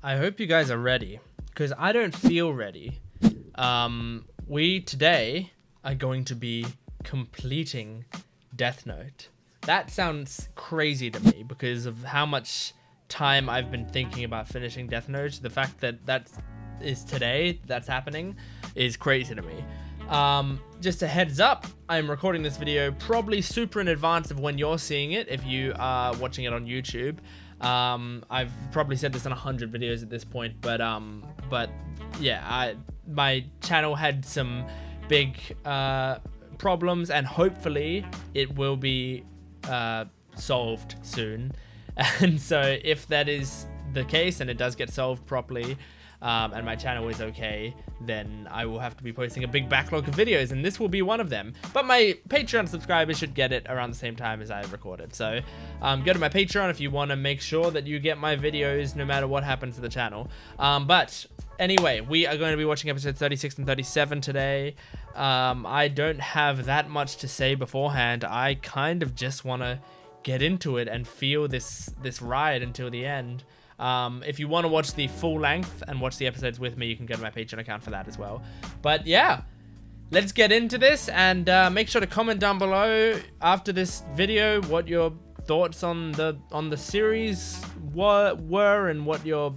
I hope you guys are ready, because I don't feel ready. We today are going to be completing Death Note. That sounds crazy to me because of how much time I've been thinking about finishing Death Note. The fact that that is today, that's happening, is crazy to me. Just a heads up, I'm recording this video probably super in advance of when you're seeing it, if you are watching it on YouTube. I've probably said this in 100 videos at this point, but yeah, my channel had some big problems, and hopefully it will be solved soon. And so if that is the case and it does get solved properly, and my channel is okay, then I will have to be posting a big backlog of videos, and this will be one of them. But my Patreon subscribers should get it around the same time as I recorded. So go to my Patreon if you want to make sure that you get my videos no matter what happens to the channel. But anyway, we are going to be watching episodes 36 and 37 today. I don't have that much to say beforehand. I kind of just want to get into it and feel this ride until the end. If you want to watch the full length and watch the episodes with me, you can go to my Patreon account for that as well. But yeah, let's get into this, and make sure to comment down below after this video what your thoughts on the series were and what your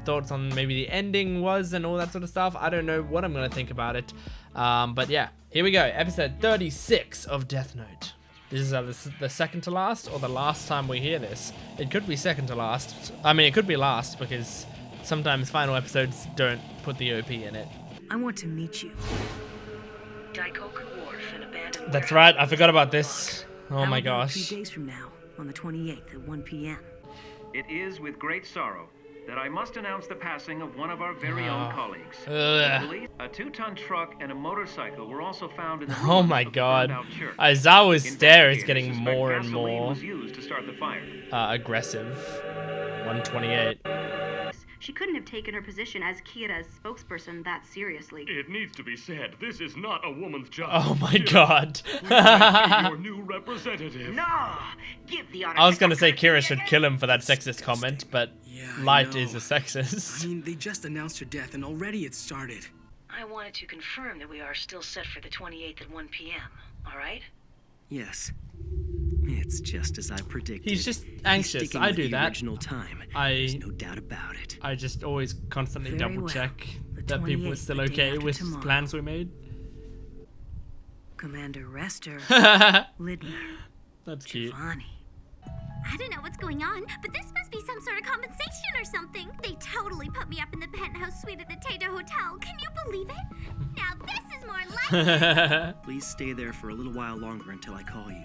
thoughts on maybe the ending was and all that sort of stuff. I don't know what I'm gonna think about it, but yeah, here we go. Episode 36 of Death Note. This is the second to last, or the last time we hear this. It could be second to last. I mean, it could be last, because sometimes final episodes don't put the OP in it. I want to meet you. That's right, I forgot about this. Oh my gosh. 3 days from now, on the 28th at 1 p.m. It is with great sorrow that I must announce the passing of one of our very own colleagues. A 2-ton truck and a motorcycle were also found in the oh my god. Aizawa's stare is getting more and more aggressive. 128. She couldn't have taken her position as Kira's spokesperson that seriously. It needs to be said, this is not a woman's job. Oh my god. Your new representative. No! Give the honor. I was gonna say Kira should kill him for that sexist comment, but Light is a sexist. I mean, they just announced her death and already it started. I wanted to confirm that we are still set for the 28th at 1 p.m. All right? Yes. It's just as I predicted. He's just anxious. I do that. Original time. There's no doubt about it. I just always constantly Very double check well. that people are still okay with tomorrow. plans we made. Commander Rester, Lidner, That's cute. Giovanni. I don't know what's going on, but this must be some sort of compensation or something. They totally put me up in the penthouse suite at the Taito Hotel. Can you believe it? Now this is more like it. Please stay there for a little while longer until I call you.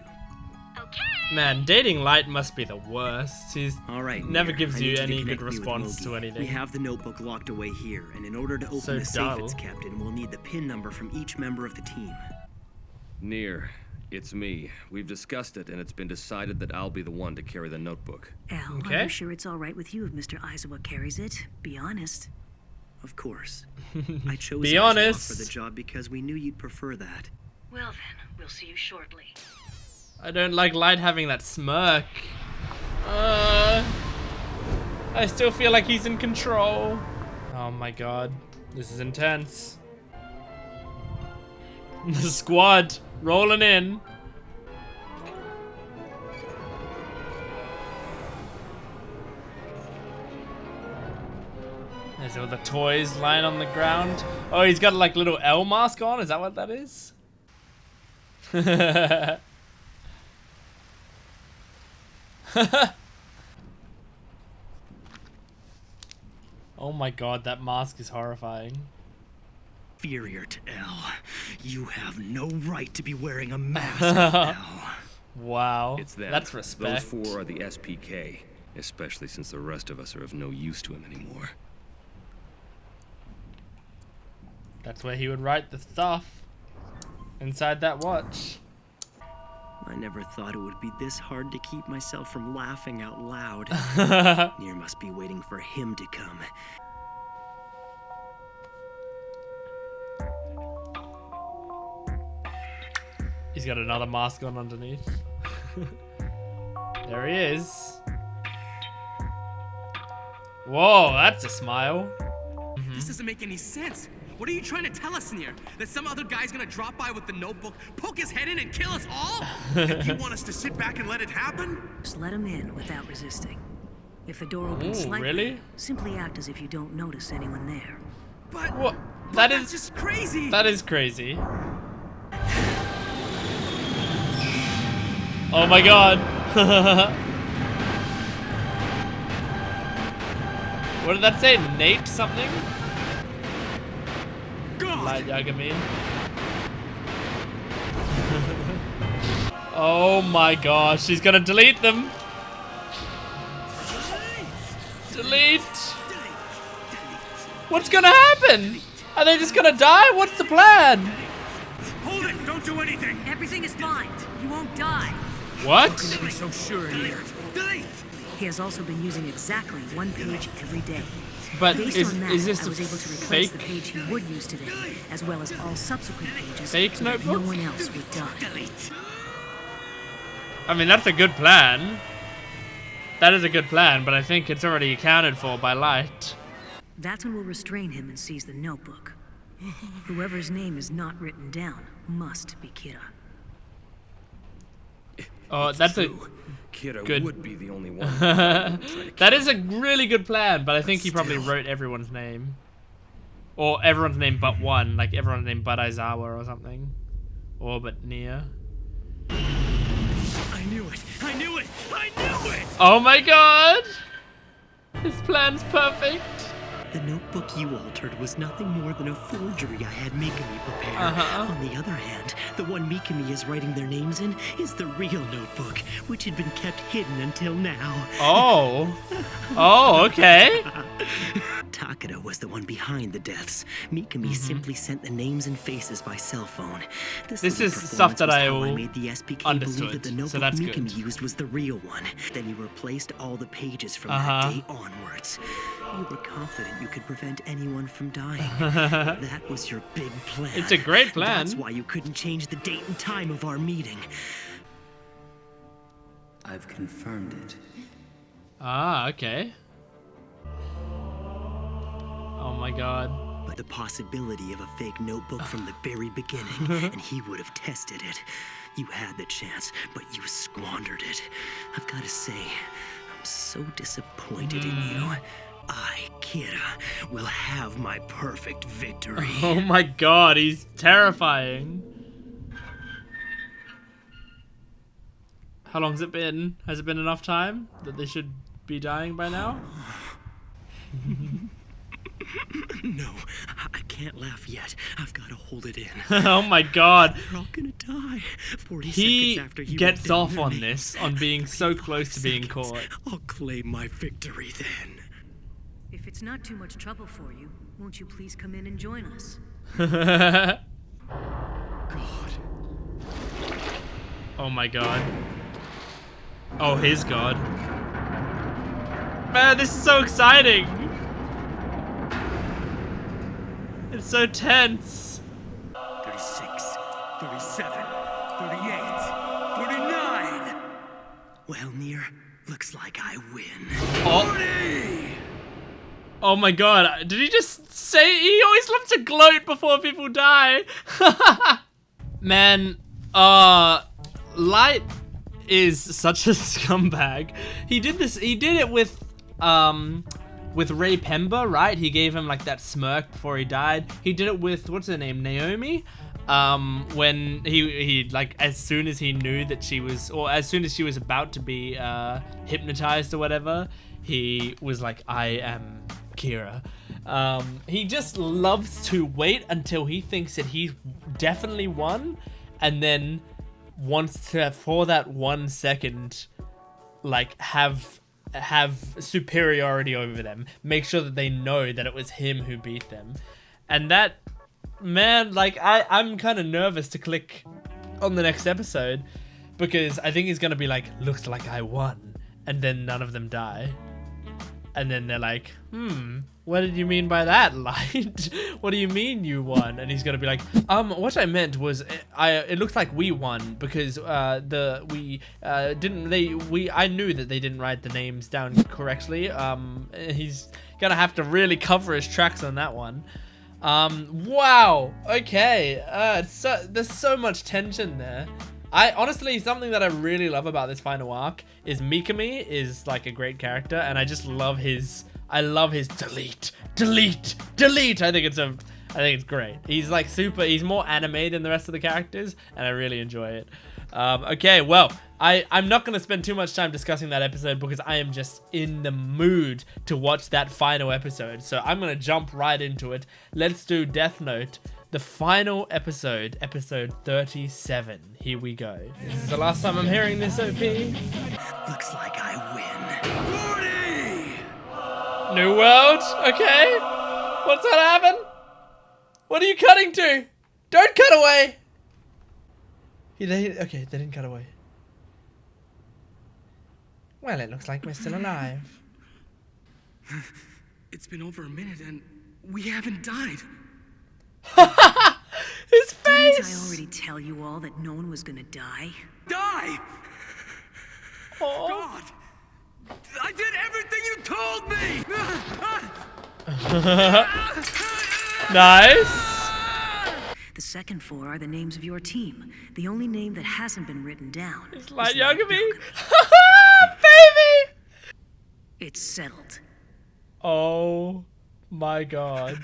Okay. Man, dating Light must be the worst. He's All right. never Mir, gives I you need to any connect good me with response Mogi. to anything. We have the notebook locked away here, and in order to open So the safe dull. it's kept in, we'll need the PIN number from each member of the team. Near. It's me. We've discussed it, and it's been decided that I'll be the one to carry the notebook. Al, Okay. are you sure it's all right with you if Mr. Aizawa carries it? Be honest. Of course. I chose Be Aizawa honest. for the job because we knew you'd prefer that. Well then, we'll see you shortly. I don't like Light having that smirk. I still feel like he's in control. Oh my god. This is intense. The squad rolling in. There's all the toys lying on the ground. Oh, he's got like little L mask on. Is that what that is? Oh my god, that mask is horrifying. Inferior to L. You have no right to be wearing a mask, L. Wow, It's them. that's respect. Those 4 are the SPK, especially since the rest of us are of no use to him anymore. That's where he would write the stuff. Inside that watch. I never thought it would be this hard to keep myself from laughing out loud. Nier must be waiting for him to come. He's got another mask on underneath. There he is. Whoa, that's a smile. This doesn't make any sense. What are you trying to tell us, Nier? That some other guy's gonna drop by with the notebook, poke his head in, and kill us all? You want us to sit back and let it happen? Just let him in without resisting. If the door opens Ooh, slightly, really? simply act as if you don't notice anyone there. But What? that's just crazy. That is crazy. Oh my god. What did that say? Nate something? Light Yagami. Oh my gosh, she's gonna delete them. Delete. What's gonna happen? Are they just gonna die? What's the plan? Hold it! Don't do anything! Everything is fine. You won't die. What? Be so sure, Nier. He has also been using exactly one page every day. But Based on that, is this I a was able to replace the fake? page he would use today, as well as all subsequent pages, Fake so that no notebook? one else would die. I mean, that's a good plan. That is a good plan, but I think it's already accounted for by light. That's when we'll restrain him and seize the notebook. Whoever's name is not written down must be Kira. Oh, that's a Kira good- would be the only one. that is a really good plan, but I think he probably wrote everyone's name. Or everyone's name but one, like everyone's name but Aizawa or something. Or but Nia. I knew it. I knew it. I knew it. Oh my god! His plan's perfect. The notebook you altered was nothing more than a forgery I had Mikami prepare. On the other hand, the one Mikami is writing their names in is the real notebook, which had been kept hidden until now. Oh. Oh, okay. Takeda was the one behind the deaths. Mikami simply sent the names and faces by cell phone. This little is stuff that performance was I how made the SPK understood, believe that the so notebook that's Mikami good. used was the real one. Then you replaced all the pages from that day onwards. You were confident you could prevent anyone from dying. That was your big plan. It's a great plan. That's why you couldn't change the date and time of our meeting. I've confirmed it. Ah, okay. Oh my god. But the possibility of a fake notebook from the very beginning, and he would have tested it. You had the chance, but you squandered it. I've got to say, I'm so disappointed in you. I, Kira, will have my perfect victory. Oh my god, he's terrifying. How long's it been? Has it been enough time that they should be dying by now? No, I can't laugh yet. I've got to hold it in. Oh my god. We're all gonna die. 40 He seconds after you gets were off down on to me. this, on being so close to being caught. I'll claim my victory then. If it's not too much trouble for you, won't you please come in and join us? God. Oh my god. Oh, his god. Man, this is so exciting. It's so tense. 36, 37, 38, 39. Well, Nier, looks like I win. Oh my god, did he just say he always loves to gloat before people die? Man, Light is such a scumbag. He did it with Ray Pemba, right? He gave him like that smirk before he died. He did it with, what's her name, Naomi? When he like, as soon as he knew that she was, or as soon as she was about to be hypnotized or whatever, he was like, I am Kira. He just loves to wait until he thinks that he's definitely won, and then wants to, for that 1 second, like have superiority over them, make sure that they know that it was him who beat them. And that, man, like I'm kind of nervous to click on the next episode, because I think he's gonna be like, looks like I won, and then none of them die. And then they're like, what did you mean by that, Light? What do you mean you won? And he's gonna be like, what I meant was, it looks like we won because I knew that they didn't write the names down correctly. He's gonna have to really cover his tracks on that one. Wow. Okay. There's so much tension there. Honestly, something that I really love about this final arc is Mikami is like a great character, and I just love his. I love his delete. I think it's great. He's like he's more anime than the rest of the characters, and I really enjoy it. Okay, well, I'm not going to spend too much time discussing that episode because I am just in the mood to watch that final episode. So I'm going to jump right into it. Let's do Death Note, the final episode, episode 37. Here we go. This is the last time I'm hearing this, OP. Looks like I win. New world? Okay. What's that happen? What are you cutting to? Don't cut away. Okay, they didn't cut away. Well, it looks like we're still alive. It's been over a minute and we haven't died. His face! Didn't I already tell you all that no one was gonna die? Die! Oh. God! I did everything you told me! Nice! The second four are the names of your team. The only name that hasn't been written down It's Light is Light Yagami. Yagami. Baby! It's settled. Oh my god.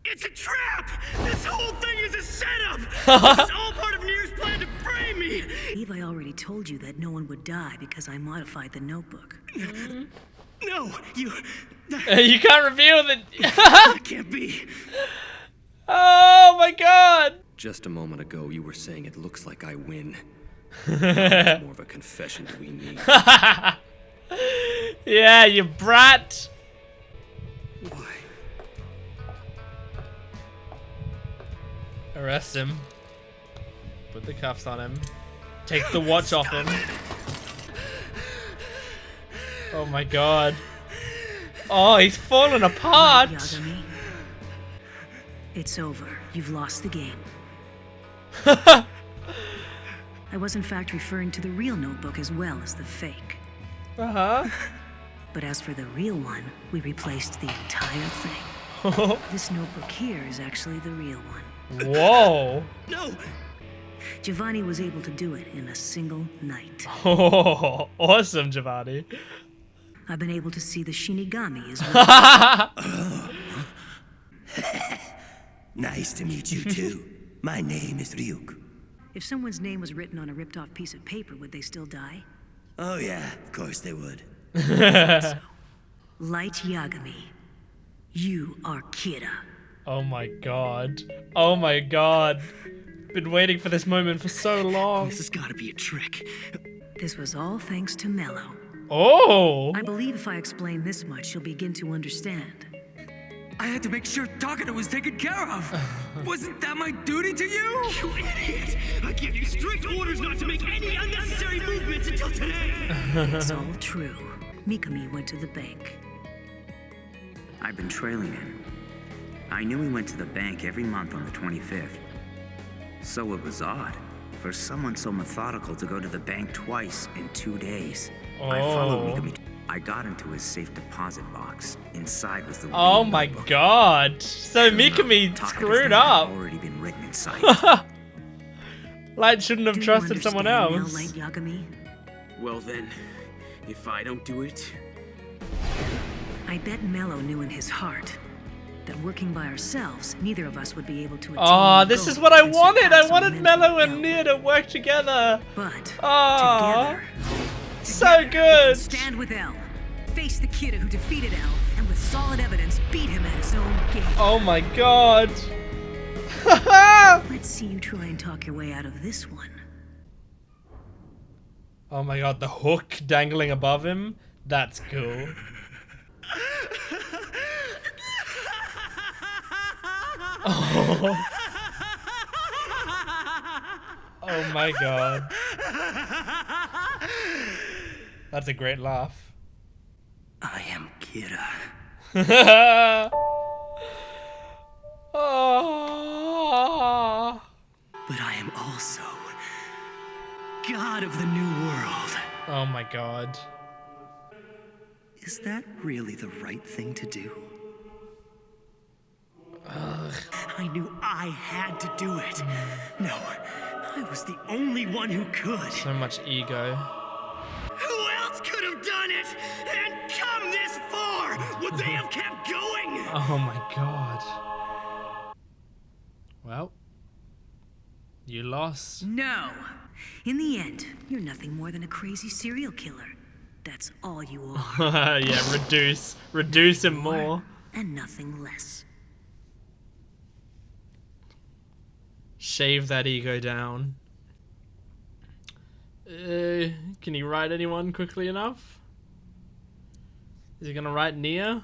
It's a trap! This whole thing is a setup! This is all part of Nier's plan to frame me! I believe I already told you that no one would die because I modified the notebook. No, you can't reveal the... that can't be. Oh my god! Just a moment ago, you were saying it looks like I win. How much more of a confession do we need? Yeah, you brat! Why? Arrest him. Put the cuffs on him. Take the watch off him. Oh my god. Oh, he's falling apart! Yagami, it's over. You've lost the game. I was in fact referring to the real notebook as well as the fake. Uh-huh. But as for the real one, we replaced the entire thing. This notebook here is actually the real one. Whoa. No! Giovanni was able to do it in a single night. Oh, awesome, Giovanni. I've been able to see the Shinigami as well. Nice to meet you too. My name is Ryuk. If someone's name was written on a ripped-off piece of paper, would they still die? Oh yeah, of course they would. So, Light Yagami, you are Kira. Oh my god. Oh my god. Been waiting for this moment for so long. This has got to be a trick. This was all thanks to Mello. Oh! I believe if I explain this much, you'll begin to understand. I had to make sure Takeda was taken care of. Wasn't that my duty to you? You idiot! I give you strict orders not to make any unnecessary movements until today! It's all true. Mikami went to the bank. I've been trailing him. I knew he went to the bank every month on the 25th. So it was odd for someone so methodical to go to the bank twice in 2 days. I followed Mikami. I got into his safe deposit box. Inside was the Oh real my notebook. god. So Mikami Takeda's screwed name up. had already been written inside. Light shouldn't have Do you trusted someone understand else. now, Light Yagami? Well then, if I don't do it... I bet Mello knew in his heart that working by ourselves, neither of us would be able to attain Oh, our this goal is what I and wanted. I surpass our wanted mental Mello and health. Nier to work together. But Oh, together, so good. stand with L. Face the kid who defeated L, and with solid evidence, beat him at his own game. Oh my god. Let's see you try and talk your way out of this one. Oh my god, the hook dangling above him. That's cool. Oh. Oh my god. That's a great laugh. I am Kira. Kira. Oh. But I am also God of the New World. Oh my god. Is that really the right thing to do? I knew I had to do it. No, I was the only one who could. So much ego. Who else could have done it and come this far? Would they have kept going? Oh my god. Well, you lost. No. In the end, you're nothing more than a crazy serial killer. That's all you are. Yeah, reduce him more. And nothing less. Shave that ego down. Can you write anyone quickly enough? Is he gonna write Nia?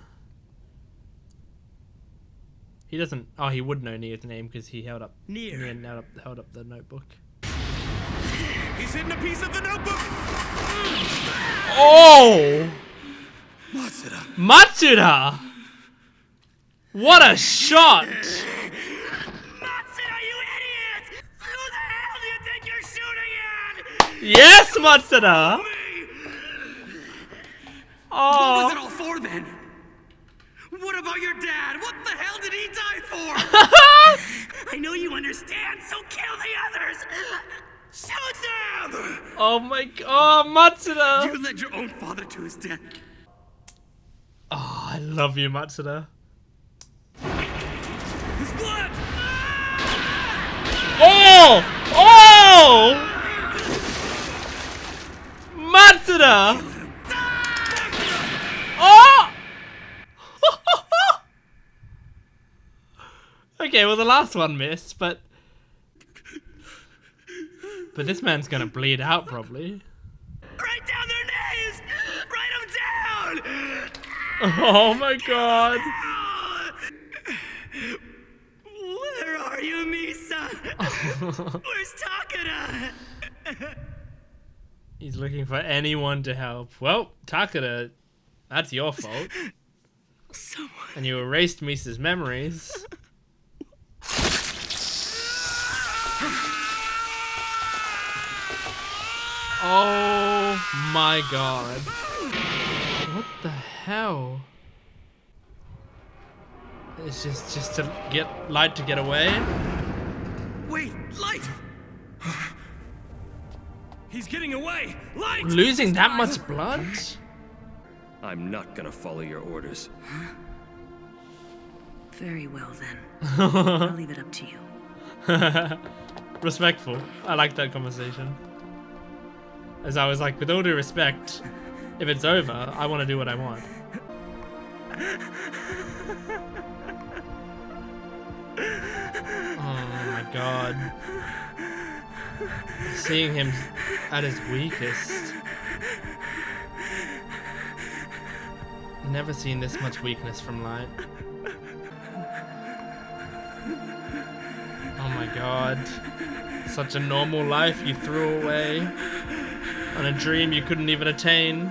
He doesn't. Oh, he would know Nia's name because he held up. Nia held up the notebook. He's hidden a piece of the notebook. Oh! Matsuda. What a shot! Matsuda, you idiot! Who the hell do you think you're shooting at? Yes, Matsuda! What Oh. was it all for then? What about your dad? What the hell did he die for? I know you understand, so kill the others! Shoot them! Oh my god, oh, Matsuda! You led your own father to his death. Oh, I love you, Matsuda. His blood! Oh! Oh! Matsuda! Oh! Okay, well the last one missed, but this man's gonna bleed out probably. Write down their names! Write them down! Oh my god. Where are you, Misa? Where's Takada? He's looking for anyone to help. Well, Takada, that's your fault. Someone. And you erased Misa's memories. Oh my god. What the hell? It's just to get Light to get away? Wait, Light! He's getting away! Light! Losing that much blood? I'm not gonna follow your orders. Very well then. I'll leave it up to you. Respectful. I like that conversation. As I was like, with all due respect, if it's over, I want to do what I want. Oh my god. Seeing him at his weakest. Never seen this much weakness from Light. Oh my god. Such a normal life you threw away on a dream you couldn't even attain.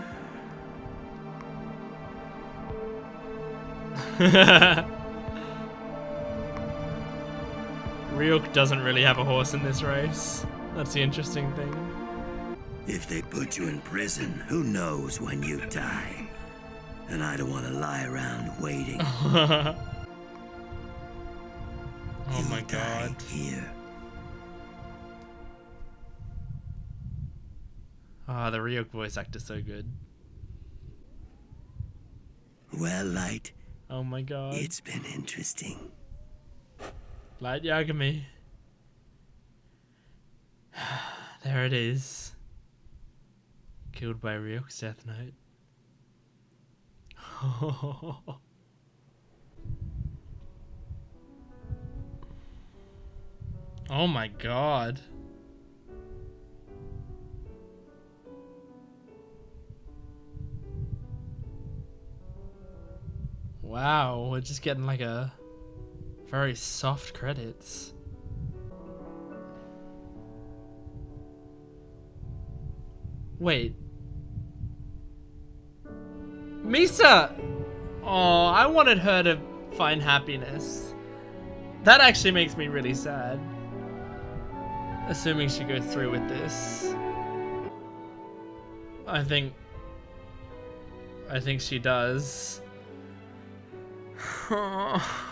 Ryuk doesn't really have a horse in this race. That's the interesting thing. If they put you in prison, who knows when you die? And I don't want to lie around waiting. Oh my god. Here. Ah, the Ryuk voice actor's so good. Well, Light. Oh my god. It's been interesting. Light Yagami. There it is. Killed by Ryuk's death note. Oh my god. Wow, we're just getting like a very soft credits. Wait. Misa! Oh, I wanted her to find happiness. That actually makes me really sad. Assuming she goes through with this. I think she does. Oh.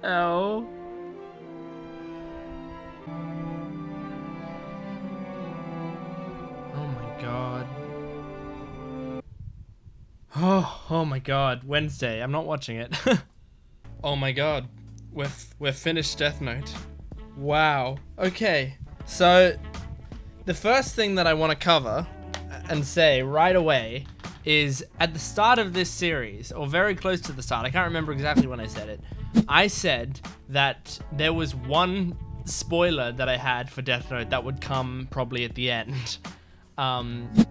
Oh. Oh my god. Oh my god. Wednesday. I'm not watching it. Oh my god. We're finished Death Note. Wow. Okay. So the first thing that I want to cover and say right away is at the start of this series, or very close to the start, I can't remember exactly when I said it, I said that there was one spoiler that I had for Death Note that would come probably at the end. And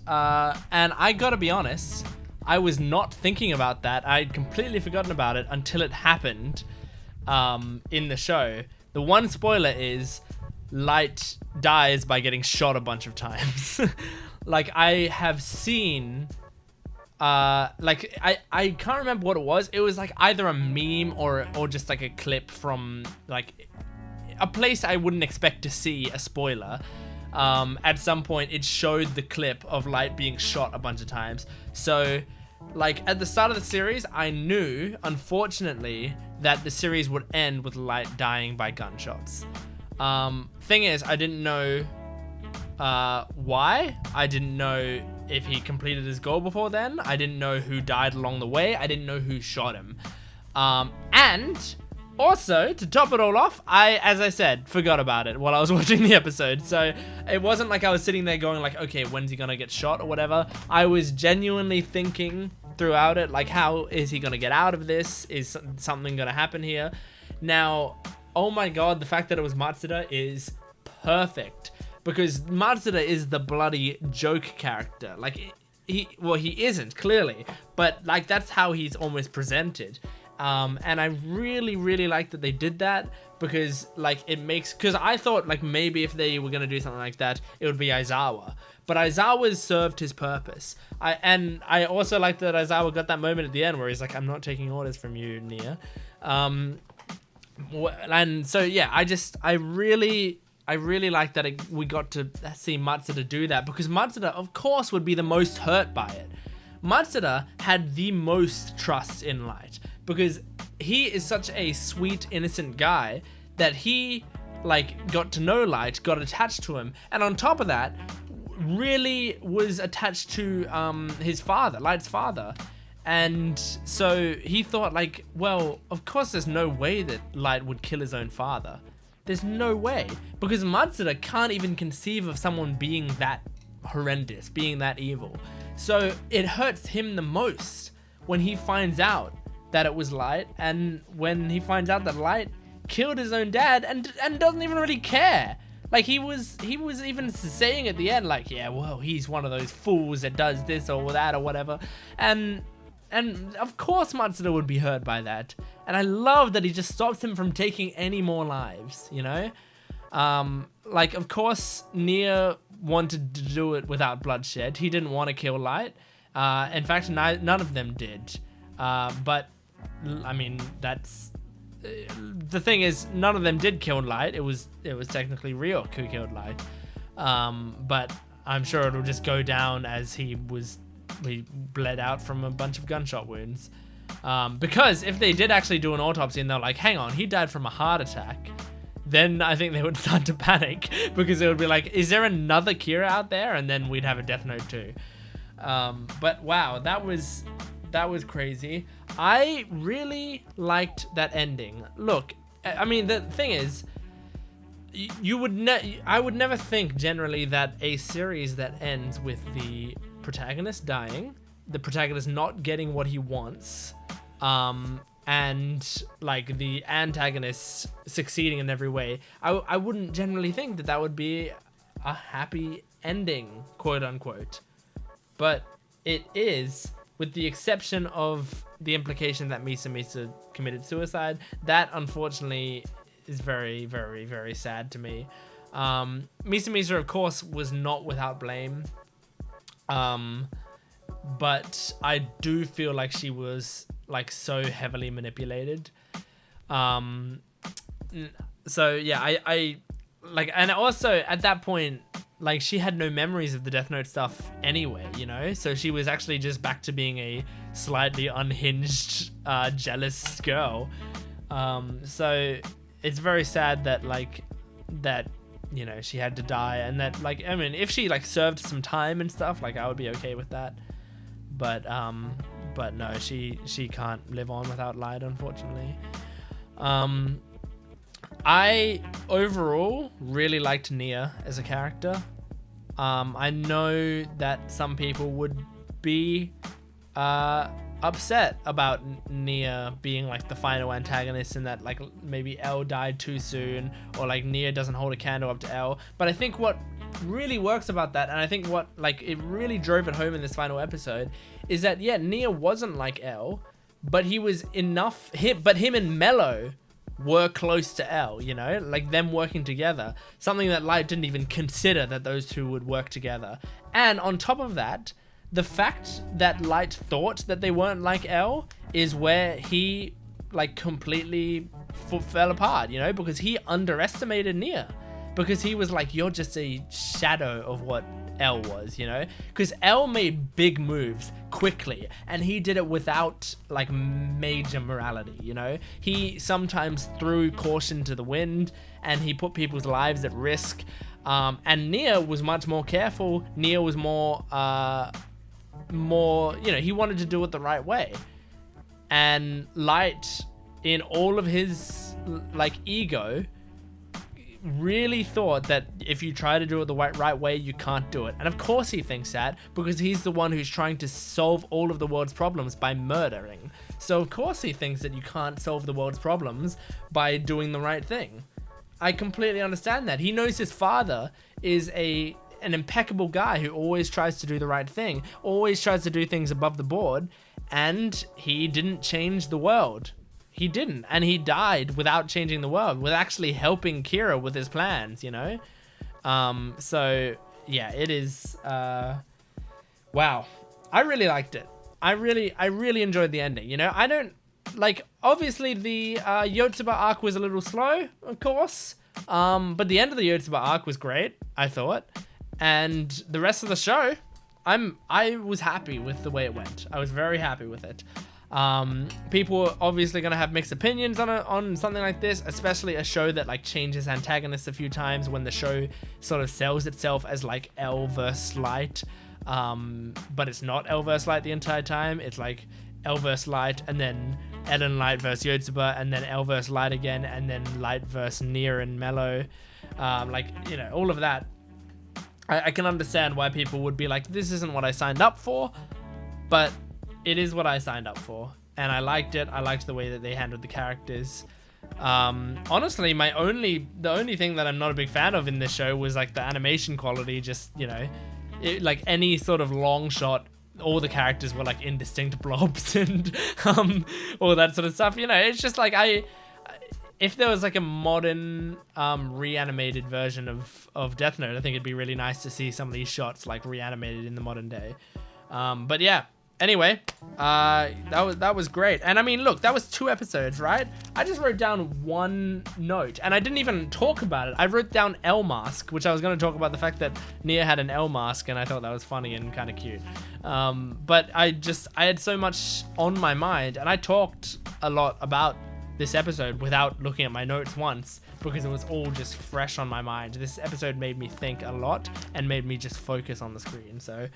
I gotta be honest, I was not thinking about that. I'd completely forgotten about it until it happened in the show. The one spoiler is Light dies by getting shot a bunch of times. Like, I have seen, like, I can't remember what it was. It was like either a meme or just like a clip from like a place I wouldn't expect to see a spoiler. At some point it showed the clip of Light being shot a bunch of times. So like at the start of the series, I knew, unfortunately, that the series would end with Light dying by gunshots. Thing is, I didn't know why. I didn't know if he completed his goal before then. I didn't know who died along the way. I didn't know who shot him. And also, to top it all off, as I said, forgot about it while I was watching the episode. So it wasn't like I was sitting there going like, okay, when's he gonna get shot or whatever. I was genuinely thinking throughout it, like, how is he gonna get out of this? Is something gonna happen here? Now, oh my god, the fact that it was Matsuda is perfect. Because Matsuda is the bloody joke character. Like, he isn't, clearly. But, like, that's how he's almost presented. And I really, really like that they did that. Because, like, it makes... Because I thought, like, maybe if they were going to do something like that, it would be Aizawa. But Aizawa's served his purpose. And I also like that Aizawa got that moment at the end where he's like, I'm not taking orders from you, Nia. And so, yeah, I really like that we got to see Matsuda do that, because Matsuda, of course, would be the most hurt by it. Matsuda had the most trust in Light, because he is such a sweet, innocent guy that he, like, got to know Light, got attached to him, and on top of that, really was attached to his father, Light's father. And so he thought, like, well, of course there's no way that Light would kill his own father. There's no way. Because Matsuda can't even conceive of someone being that horrendous, being that evil. So it hurts him the most when he finds out that it was Light, and when he finds out that Light killed his own dad and doesn't even really care. Like, he was even saying at the end, like, yeah, well, he's one of those fools that does this or that or whatever. And of course Matsuda would be hurt by that. And I love that he just stops him from taking any more lives, you know? Like, of course, Nia wanted to do it without bloodshed. He didn't want to kill Light. In fact, none of them did. But, I mean, that's... the thing is, none of them did kill Light. It was technically Ryuk who killed Light. But I'm sure it'll just go down as he bled out from a bunch of gunshot wounds. Because if they did actually do an autopsy and they're like, hang on, he died from a heart attack, then I think they would start to panic, because it would be like, is there another Kira out there? And then we'd have a Death Note too. But wow, that was crazy. I really liked that ending. Look, I mean, the thing is, I would never think generally that a series that ends with the protagonist dying, the protagonist not getting what he wants, and like the antagonist succeeding in every way, I wouldn't generally think that would be a happy ending, quote unquote. But it is, with the exception of the implication that Misa Misa committed suicide. That unfortunately is very, very, very sad to me. Misa Misa, of course, was not without blame. But I do feel like she was like so heavily manipulated. So yeah, I like, and also at that point, like, she had no memories of the Death Note stuff anyway, you know? So she was actually just back to being a slightly unhinged, jealous girl. So it's very sad that, like, that, you know, she had to die, and that, like, I mean, if she, like, served some time and stuff, like, I would be okay with that. But no, she can't live on without Light, unfortunately. I overall really liked Nia as a character. I know that some people would be upset about Nia being like the final antagonist, and that like maybe L died too soon, or like Nia doesn't hold a candle up to L. But I think what really works about that, and I think what like it really drove it home in this final episode, is that yeah, Nia wasn't like L, but he was enough. But him and Mello were close to L, you know, like them working together, something that Light didn't even consider that those two would work together. And on top of that, the fact that Light thought that they weren't like L is where he like completely fell apart, you know, because he underestimated Nia, because he was like, you're just a shadow of what L was, you know, because L made big moves quickly, and he did it without like major morality, you know. He sometimes threw caution to the wind, and he put people's lives at risk, and Nia was much more careful. Nia was more, you know, he wanted to do it the right way. And Light, in all of his like ego, really thought that if you try to do it the right way, you can't do it. And of course he thinks that, because he's the one who's trying to solve all of the world's problems by murdering. So of course he thinks that you can't solve the world's problems by doing the right thing. I completely understand that. He knows his father is an impeccable guy who always tries to do the right thing, always tries to do things above the board, and he didn't change the world. He didn't, and he died without changing the world, with actually helping Kira with his plans, you know? So, yeah, it is, wow. I really liked it. I really enjoyed the ending, you know? I don't, like, obviously the Yotsuba arc was a little slow, of course, but the end of the Yotsuba arc was great, I thought, and the rest of the show, I was happy with the way it went. I was very happy with it. People are obviously going to have mixed opinions on something like this, especially a show that like changes antagonists a few times, when the show sort of sells itself as like L versus Light, but it's not L versus Light the entire time. It's like L versus Light, and then L and Light versus Yotsuba, and then L versus Light again, and then Light versus Nia and Mello. Like, you know, all of that. I can understand why people would be like, this isn't what I signed up for, but it is what I signed up for, and I liked it. I liked the way that they handled the characters. Honestly, the only thing that I'm not a big fan of in this show was like the animation quality. Just, you know, like any sort of long shot, all the characters were like indistinct blobs and all that sort of stuff. You know, it's just like if there was like a modern reanimated version of Death Note, I think it'd be really nice to see some of these shots like reanimated in the modern day. But yeah. Anyway, that was great. And I mean, look, that was 2 episodes, right? I just wrote down 1 note, and I didn't even talk about it. I wrote down L mask, which I was going to talk about the fact that Nia had an L mask, and I thought that was funny and kind of cute. But I had so much on my mind, and I talked a lot about this episode without looking at my notes once, because it was all just fresh on my mind. This episode made me think a lot and made me just focus on the screen. So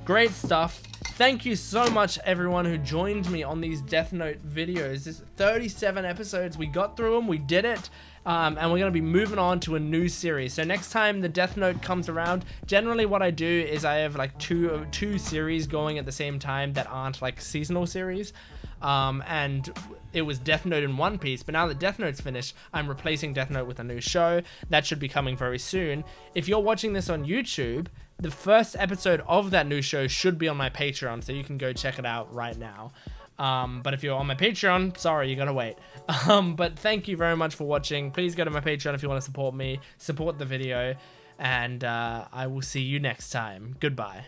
great stuff. Thank you so much, everyone who joined me on these Death Note videos. There's 37 episodes. We got through them. We did it. And we're going to be moving on to a new series. So next time the Death Note comes around, generally what I do is I have like two series going at the same time that aren't like seasonal series. And it was Death Note in One Piece, but now that Death Note's finished, I'm replacing Death Note with a new show. That should be coming very soon. If you're watching this on YouTube, the first episode of that new show should be on my Patreon, so you can go check it out right now. But if you're on my Patreon, sorry, you gotta wait. But thank you very much for watching. Please go to my Patreon if you want to support me, support the video, and I will see you next time. Goodbye.